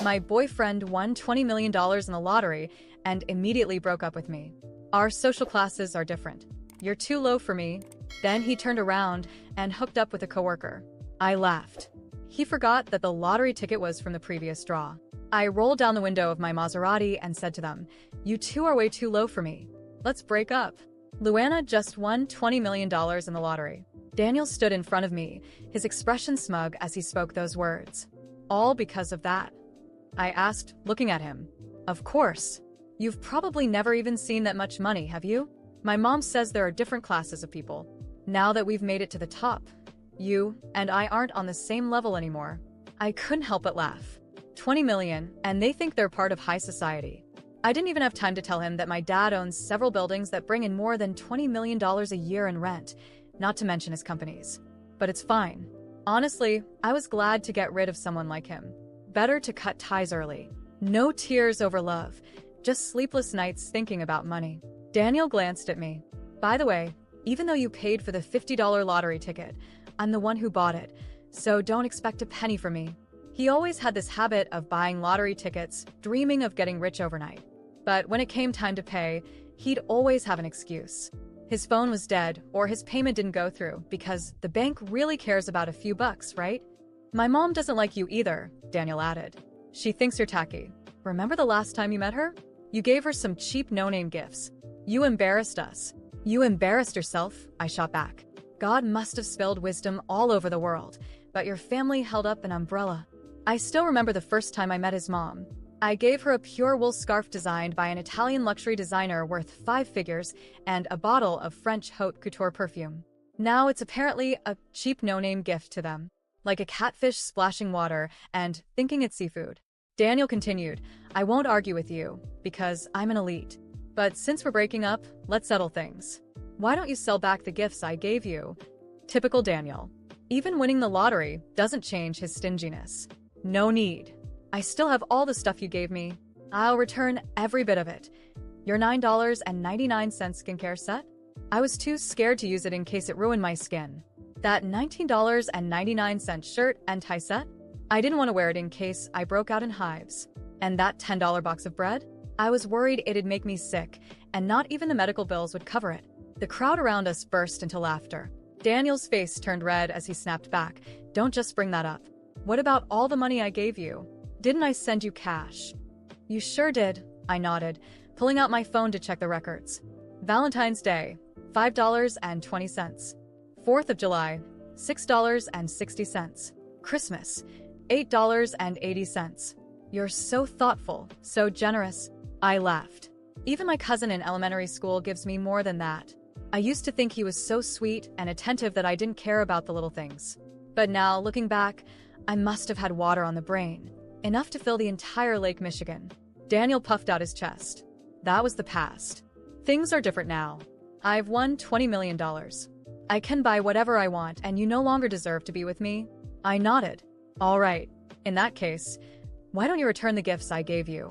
My boyfriend won $20 million in the lottery and immediately broke up with me. Our social classes are different. You're too low for me. Then he turned around and hooked up with a coworker. I laughed. He forgot that the lottery ticket was from the previous draw. I rolled down the window of my Maserati and said to them, "You two are way too low for me. Let's break up." Luana just won $20 million in the lottery. Daniel stood in front of me, his expression smug as he spoke those words. All because of that? I asked, looking at him. Of course. You've probably never even seen that much money, have you? My mom says there are different classes of people. Now that we've made it to the top, you and I aren't on the same level anymore. I couldn't help but laugh. 20 million, and they think they're part of high society. I didn't even have time to tell him that my dad owns several buildings that bring in more than $20 million a year in rent, not to mention his companies. But it's fine. Honestly, I was glad to get rid of someone like him. Better to cut ties early. No tears over love, just sleepless nights thinking about money. Daniel glanced at me. By the way, even though you paid for the $50 lottery ticket, I'm the one who bought it, so don't expect a penny from me. He always had this habit of buying lottery tickets, dreaming of getting rich overnight. But when it came time to pay, he'd always have an excuse. His phone was dead, or his payment didn't go through, because the bank really cares about a few bucks, right? My mom doesn't like you either, Daniel added. She thinks you're tacky. Remember the last time you met her? You gave her some cheap no-name gifts. You embarrassed us. You embarrassed yourself, I shot back. God must have spilled wisdom all over the world, but your family held up an umbrella. I still remember the first time I met his mom. I gave her a pure wool scarf designed by an Italian luxury designer worth 5 figures and a bottle of French haute couture perfume. Now it's apparently a cheap no-name gift to them, like a catfish splashing water and thinking it's seafood. Daniel continued, I won't argue with you, because I'm an elite. But since we're breaking up, let's settle things. Why don't you sell back the gifts I gave you? Typical Daniel. Even winning the lottery doesn't change his stinginess. No need. I still have all the stuff you gave me. I'll return every bit of it. Your $9.99 skincare set? I was too scared to use it in case it ruined my skin. That $19.99 shirt and tie set? I didn't want to wear it in case I broke out in hives. And that $10 box of bread? I was worried it'd make me sick, and not even the medical bills would cover it. The crowd around us burst into laughter. Daniel's face turned red as he snapped back. Don't just bring that up. What about all the money I gave you? Didn't I send you cash? You sure did, I nodded, pulling out my phone to check the records. Valentine's Day, $5.20. 4th of July, $6.60. Christmas, $8.80. You're so thoughtful, so generous. I laughed. Even my cousin in elementary school gives me more than that. I used to think he was so sweet and attentive that I didn't care about the little things. But now, looking back, I must have had water on the brain, enough to fill the entire Lake Michigan. Daniel puffed out his chest. That was the past. Things are different now. I've won $20 million. I can buy whatever I want, and you no longer deserve to be with me. I nodded. All right. In that case, why don't you return the gifts I gave you?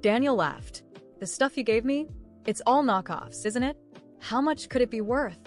Daniel laughed. The stuff you gave me? It's all knockoffs, isn't it? How much could it be worth?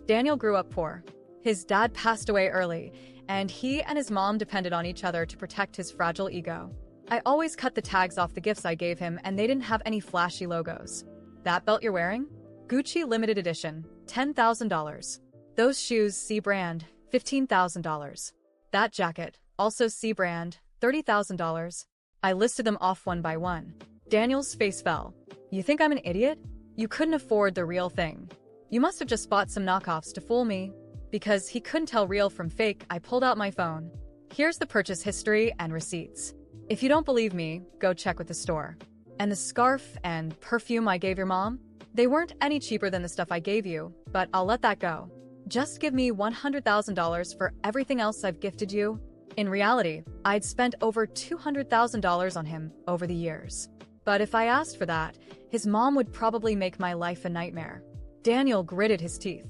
Daniel grew up poor. His dad passed away early, and he and his mom depended on each other to protect his fragile ego. I always cut the tags off the gifts I gave him, and they didn't have any flashy logos. That belt you're wearing? Gucci limited edition, $10,000. Those shoes, C brand, $15,000. That jacket, also C brand, $30,000. I listed them off one by one. Daniel's face fell. You think I'm an idiot? You couldn't afford the real thing. You must have just bought some knockoffs to fool me. Because he couldn't tell real from fake, I pulled out my phone. Here's the purchase history and receipts. If you don't believe me, go check with the store. And the scarf and perfume I gave your mom? They weren't any cheaper than the stuff I gave you, but I'll let that go. Just give me $100,000 for everything else I've gifted you. In reality, I'd spent over $200,000 on him over the years. But if I asked for that, his mom would probably make my life a nightmare. Daniel gritted his teeth.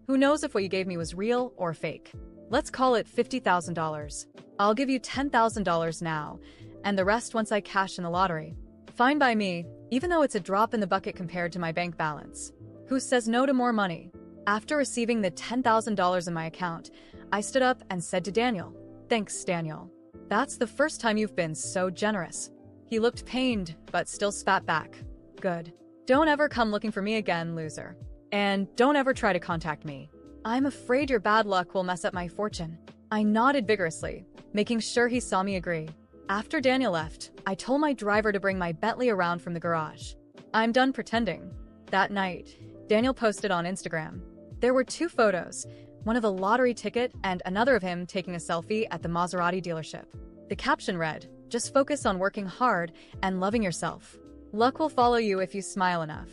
Who knows if what you gave me was real or fake? Let's call it $50,000. I'll give you $10,000 now, and the rest once I cash in the lottery. Fine by me, even though it's a drop in the bucket compared to my bank balance. Who says no to more money? After receiving the $10,000 in my account, I stood up and said to Daniel, "Thanks, Daniel. That's the first time you've been so generous. He looked pained, but still spat back. Good. Don't ever come looking for me again, loser. And don't ever try to contact me. I'm afraid your bad luck will mess up my fortune. I nodded vigorously, making sure he saw me agree. After Daniel left, I told my driver to bring my Bentley around from the garage. I'm done pretending. That night, Daniel posted on Instagram. There were 2 photos, one of a lottery ticket and another of him taking a selfie at the Maserati dealership. The caption read, "Just focus on working hard and loving yourself. Luck will follow you if you smile enough."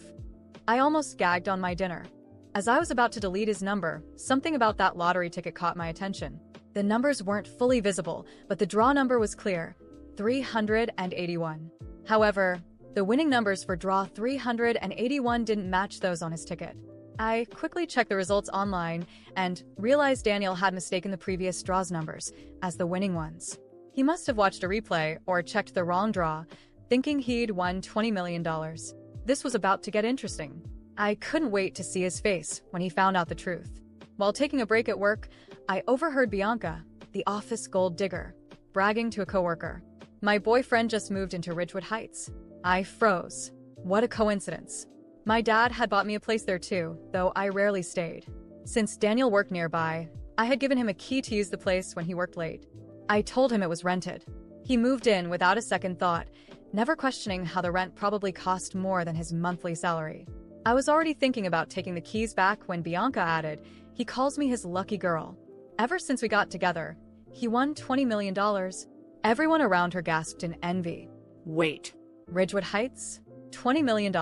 I almost gagged on my dinner. As I was about to delete his number, something about that lottery ticket caught my attention. The numbers weren't fully visible, but the draw number was clear, 381. However, the winning numbers for draw 381 didn't match those on his ticket. I quickly checked the results online and realized Daniel had mistaken the previous draw's numbers as the winning ones. He must have watched a replay or checked the wrong draw, thinking he'd won $20 million. This was about to get interesting. I couldn't wait to see his face when he found out the truth. While taking a break at work, I overheard Bianca, the office gold digger, bragging to a coworker. "My boyfriend just moved into Ridgewood Heights." I froze. What a coincidence. My dad had bought me a place there too, though I rarely stayed. Since Daniel worked nearby, I had given him a key to use the place when he worked late. I told him it was rented. He moved in without a second thought, never questioning how the rent probably cost more than his monthly salary. I was already thinking about taking the keys back when Bianca added, "He calls me his lucky girl. Ever since we got together, he won $20 million. Everyone around her gasped in envy. "Wait, Ridgewood Heights? $20 million?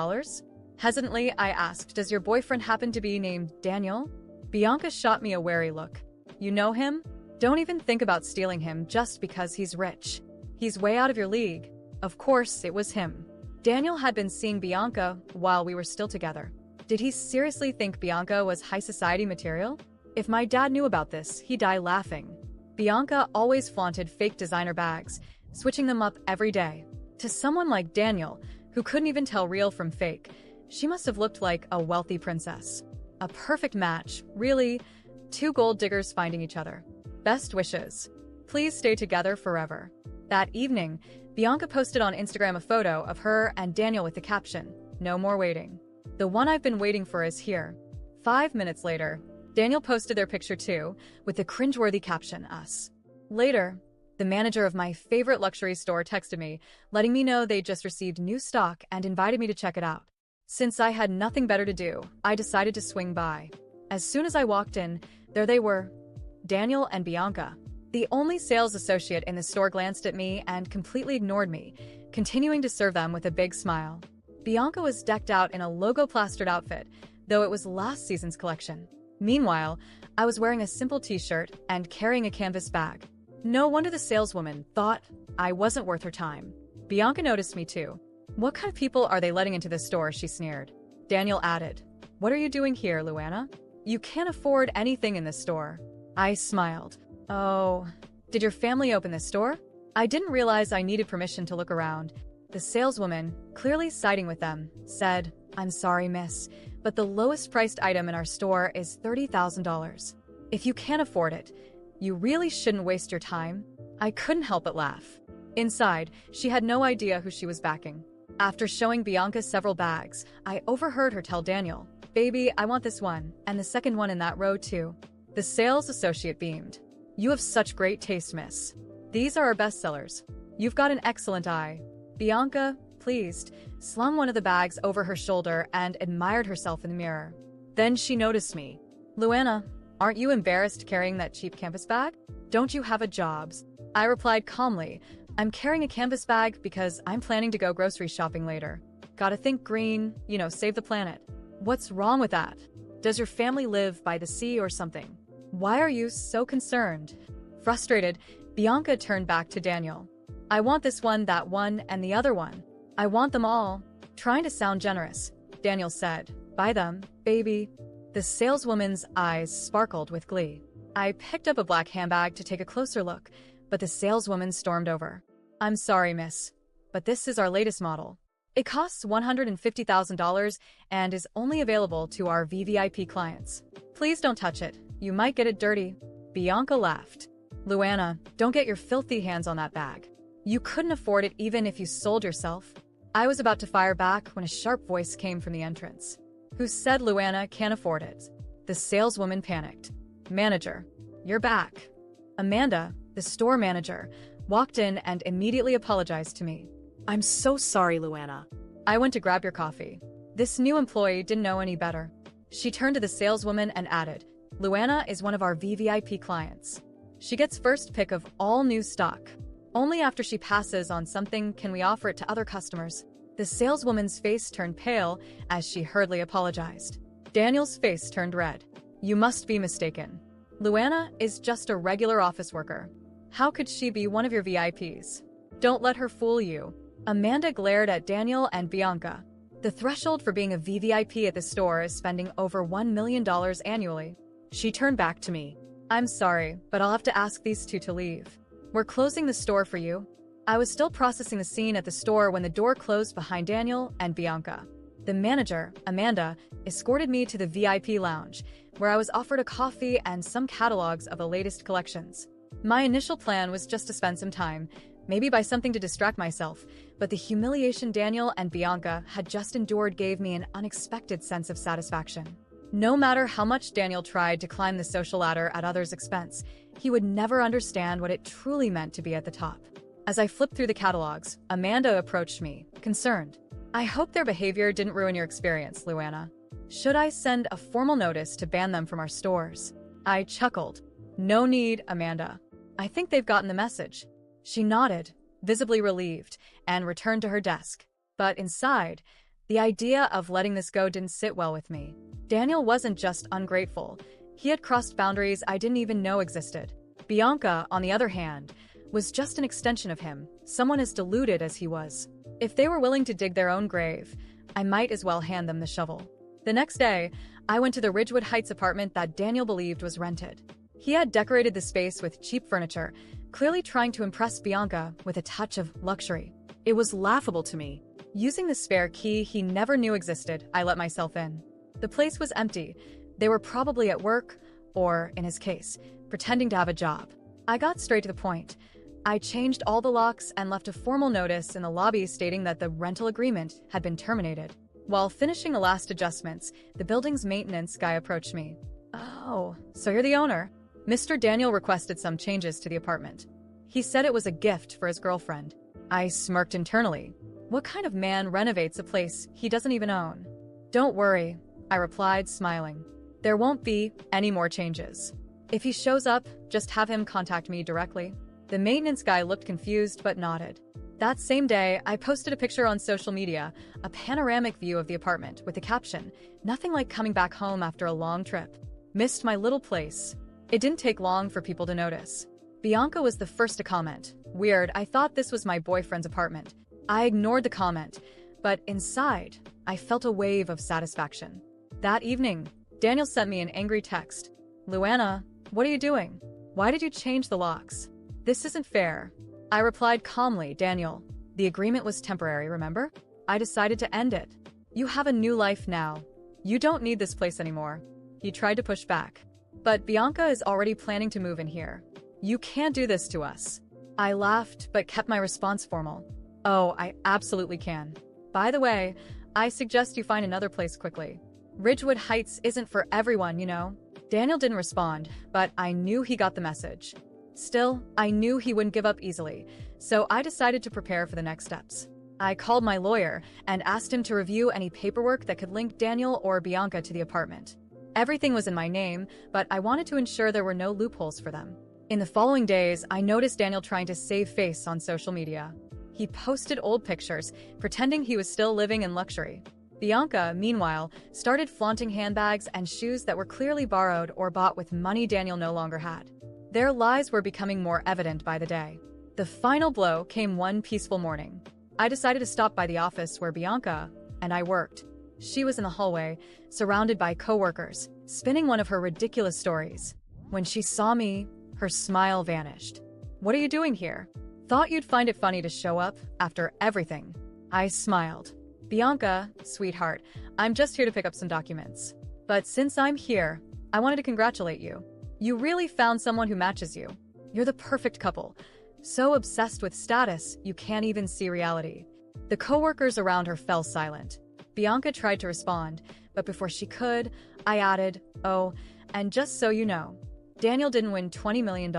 Hesitantly, I asked, "Does your boyfriend happen to be named Daniel?" Bianca shot me a wary look. "You know him? Don't even think about stealing him just because he's rich. He's way out of your league." Of course, it was him. Daniel had been seeing Bianca while we were still together. Did he seriously think Bianca was high society material? If my dad knew about this, he'd die laughing. Bianca always flaunted fake designer bags, switching them up every day. To someone like Daniel, who couldn't even tell real from fake, she must have looked like a wealthy princess. A perfect match, really. 2 gold diggers finding each other. Best wishes. Please stay together forever. That evening, Bianca posted on Instagram a photo of her and Daniel with the caption, "No more waiting. The one I've been waiting for is here." 5 minutes later, Daniel posted their picture too, with the cringeworthy caption, "Us." Later, the manager of my favorite luxury store texted me, letting me know they'd just received new stock and invited me to check it out. Since I had nothing better to do, I decided to swing by. As soon as I walked in, there they were, Daniel and Bianca. The only sales associate in the store glanced at me and completely ignored me, continuing to serve them with a big smile. Bianca was decked out in a logo-plastered outfit, though it was last season's collection. Meanwhile, I was wearing a simple t-shirt and carrying a canvas bag. No wonder the saleswoman thought I wasn't worth her time. Bianca noticed me too. "What kind of people are they letting into this store?" she sneered. Daniel added, "What are you doing here, Luana? You can't afford anything in this store." I smiled. "Oh, did your family open this store?" I didn't realize I needed permission to look around. The saleswoman, clearly siding with them, said, "I'm sorry, miss, but the lowest priced item in our store is $30,000. If you can't afford it, you really shouldn't waste your time." I couldn't help but laugh. Inside, she had no idea who she was backing. After showing Bianca several bags, I overheard her tell Daniel, "Baby, I want this one, and the second one in that row too." The sales associate beamed. "You have such great taste, miss. These are our best sellers. You've got an excellent eye." Bianca, pleased, slung one of the bags over her shoulder and admired herself in the mirror. Then she noticed me. "Luana, aren't you embarrassed carrying that cheap canvas bag? Don't you have a job?" I replied calmly, "I'm carrying a canvas bag because I'm planning to go grocery shopping later. Gotta think green, save the planet." "What's wrong with that? Does your family live by the sea or something? Why are you so concerned?" Frustrated, Bianca turned back to Daniel. "I want this one, that one, and the other one. I want them all." Trying to sound generous, Daniel said, "Buy them, baby." The saleswoman's eyes sparkled with glee. I picked up a black handbag to take a closer look, but the saleswoman stormed over. "I'm sorry, miss, but this is our latest model. It costs $150,000 and is only available to our VVIP clients. Please don't touch it. You might get it dirty." Bianca laughed. Luana, don't get your filthy hands on that bag. You couldn't afford it even if you sold yourself. I was about to fire back when a sharp voice came from the entrance. Who said Luana can't afford it? The saleswoman panicked. Manager, you're back. Amanda, the store manager, walked in and immediately apologized to me. I'm so sorry, Luana. I went to grab your coffee. This new employee didn't know any better. She turned to the saleswoman and added, Luana is one of our VVIP clients. She gets first pick of all new stock. Only after she passes on something can we offer it to other customers. The saleswoman's face turned pale as she hurriedly apologized. Daniel's face turned red. You must be mistaken. Luana is just a regular office worker. How could she be one of your VIPs? Don't let her fool you. Amanda glared at Daniel and Bianca. The threshold for being a VVIP at the store is spending over $1 million annually. She turned back to me. I'm sorry, but I'll have to ask these two to leave. We're closing the store for you. I was still processing the scene at the store when the door closed behind Daniel and Bianca. The manager, Amanda, escorted me to the VIP lounge, where I was offered a coffee and some catalogs of the latest collections. My initial plan was just to spend some time, maybe buy something to distract myself, but the humiliation Daniel and Bianca had just endured gave me an unexpected sense of satisfaction. No matter how much Daniel tried to climb the social ladder at others' expense, he would never understand what it truly meant to be at the top. As I flipped through the catalogs, Amanda approached me, concerned. I hope their behavior didn't ruin your experience, Luana. Should I send a formal notice to ban them from our stores? I chuckled. No need, Amanda. I think they've gotten the message. She nodded, visibly relieved, and returned to her desk. But inside, the idea of letting this go didn't sit well with me. Daniel wasn't just ungrateful. He had crossed boundaries I didn't even know existed. Bianca, on the other hand, was just an extension of him, someone as deluded as he was. If they were willing to dig their own grave, I might as well hand them the shovel. The next day, I went to the Ridgewood Heights apartment that Daniel believed was rented. He had decorated the space with cheap furniture, clearly trying to impress Bianca with a touch of luxury. It was laughable to me. Using the spare key he never knew existed, I let myself in. The place was empty. They were probably at work, or, in his case, pretending to have a job. I got straight to the point. I changed all the locks and left a formal notice in the lobby stating that the rental agreement had been terminated. While finishing the last adjustments, the building's maintenance guy approached me. Oh, so you're the owner? Mr. Daniel requested some changes to the apartment. He said it was a gift for his girlfriend. I smirked internally. What kind of man renovates a place he doesn't even own? Don't worry, I replied, smiling. There won't be any more changes. If he shows up, just have him contact me directly. The maintenance guy looked confused but nodded. That same day, I posted a picture on social media, a panoramic view of the apartment with the caption, "Nothing like coming back home after a long trip. Missed my little place." It didn't take long for people to notice. Bianca was the first to comment. Weird, I thought this was my boyfriend's apartment. I ignored the comment, but inside, I felt a wave of satisfaction. That evening, Daniel sent me an angry text. Luana, what are you doing? Why did you change the locks? This isn't fair. I replied calmly, Daniel, the agreement was temporary, remember? I decided to end it. You have a new life now. You don't need this place anymore. He tried to push back. But Bianca is already planning to move in here. You can't do this to us. I laughed, but kept my response formal. Oh, I absolutely can. By the way, I suggest you find another place quickly. Ridgewood Heights isn't for everyone, you know? Daniel didn't respond, but I knew he got the message. Still, I knew he wouldn't give up easily, so I decided to prepare for the next steps. I called my lawyer and asked him to review any paperwork that could link Daniel or Bianca to the apartment. Everything was in my name, but I wanted to ensure there were no loopholes for them. In the following days, I noticed Daniel trying to save face on social media. He posted old pictures, pretending he was still living in luxury. Bianca, meanwhile, started flaunting handbags and shoes that were clearly borrowed or bought with money Daniel no longer had. Their lies were becoming more evident by the day. The final blow came one peaceful morning. I decided to stop by the office where Bianca and I worked. She was in the hallway, surrounded by coworkers, spinning one of her ridiculous stories. When she saw me, her smile vanished. What are you doing here? Thought you'd find it funny to show up after everything. I smiled. Bianca, sweetheart, I'm just here to pick up some documents. But since I'm here, I wanted to congratulate you. You really found someone who matches you. You're the perfect couple. So obsessed with status, you can't even see reality. The coworkers around her fell silent. Bianca tried to respond, but before she could, I added, "Oh, and just so you know, Daniel didn't win $20 million.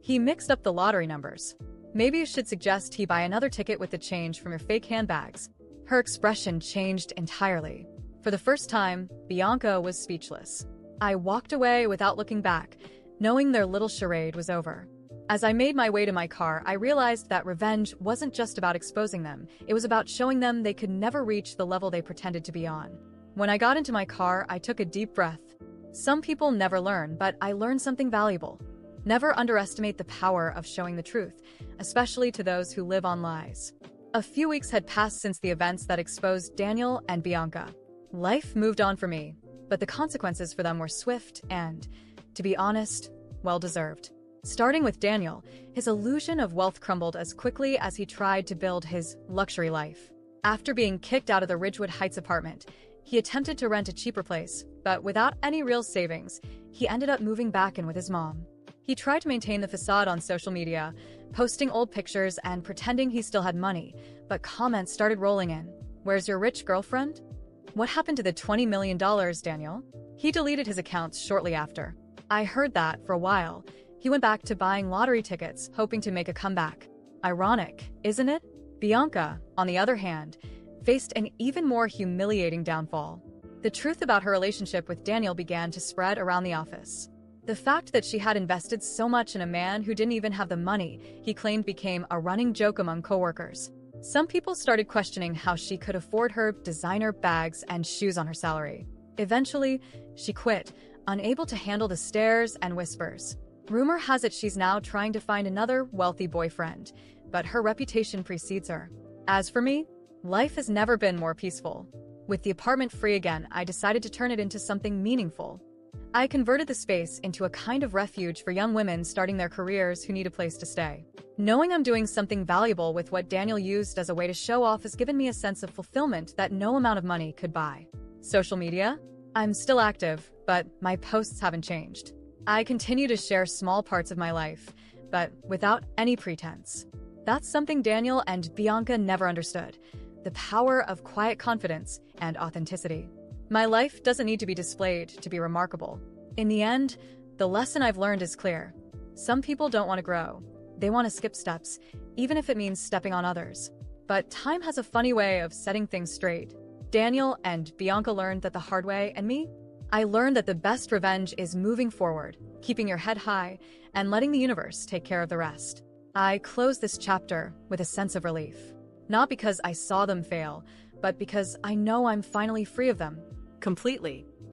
He mixed up the lottery numbers. Maybe you should suggest he buy another ticket with the change from your fake handbags." Her expression changed entirely. For the first time, Bianca was speechless. I walked away without looking back, knowing their little charade was over. As I made my way to my car, I realized that revenge wasn't just about exposing them, it was about showing them they could never reach the level they pretended to be on. When I got into my car, I took a deep breath. Some people never learn, but I learned something valuable. Never underestimate the power of showing the truth, especially to those who live on lies. A few weeks had passed since the events that exposed Daniel and Bianca. Life moved on for me, but the consequences for them were swift and, to be honest, well-deserved. Starting with Daniel, his illusion of wealth crumbled as quickly as he tried to build his luxury life. After being kicked out of the Ridgewood Heights apartment, he attempted to rent a cheaper place, but without any real savings, he ended up moving back in with his mom. He tried to maintain the facade on social media, posting old pictures and pretending he still had money, but comments started rolling in. "Where's your rich girlfriend? What happened to the $20 million, Daniel?" He deleted his accounts shortly after. I heard that for a while. He went back to buying lottery tickets, hoping to make a comeback. Ironic, isn't it? Bianca, on the other hand, faced an even more humiliating downfall. The truth about her relationship with Daniel began to spread around the office. The fact that she had invested so much in a man who didn't even have the money he claimed became a running joke among coworkers. Some people started questioning how she could afford her designer bags and shoes on her salary. Eventually, she quit, unable to handle the stares and whispers. Rumor has it she's now trying to find another wealthy boyfriend, but her reputation precedes her. As for me, life has never been more peaceful. With the apartment free again, I decided to turn it into something meaningful. I converted the space into a kind of refuge for young women starting their careers who need a place to stay. Knowing I'm doing something valuable with what Daniel used as a way to show off has given me a sense of fulfillment that no amount of money could buy. Social media? I'm still active, but my posts haven't changed. I continue to share small parts of my life, but without any pretense. That's something Daniel and Bianca never understood: the power of quiet confidence and authenticity. My life doesn't need to be displayed to be remarkable. In the end, the lesson I've learned is clear. Some people don't want to grow. They want to skip steps, even if it means stepping on others. But time has a funny way of setting things straight. Daniel and Bianca learned that the hard way, and me? I learned that the best revenge is moving forward, keeping your head high, and letting the universe take care of the rest. I close this chapter with a sense of relief. Not because I saw them fail, but because I know I'm finally free of them. Completely.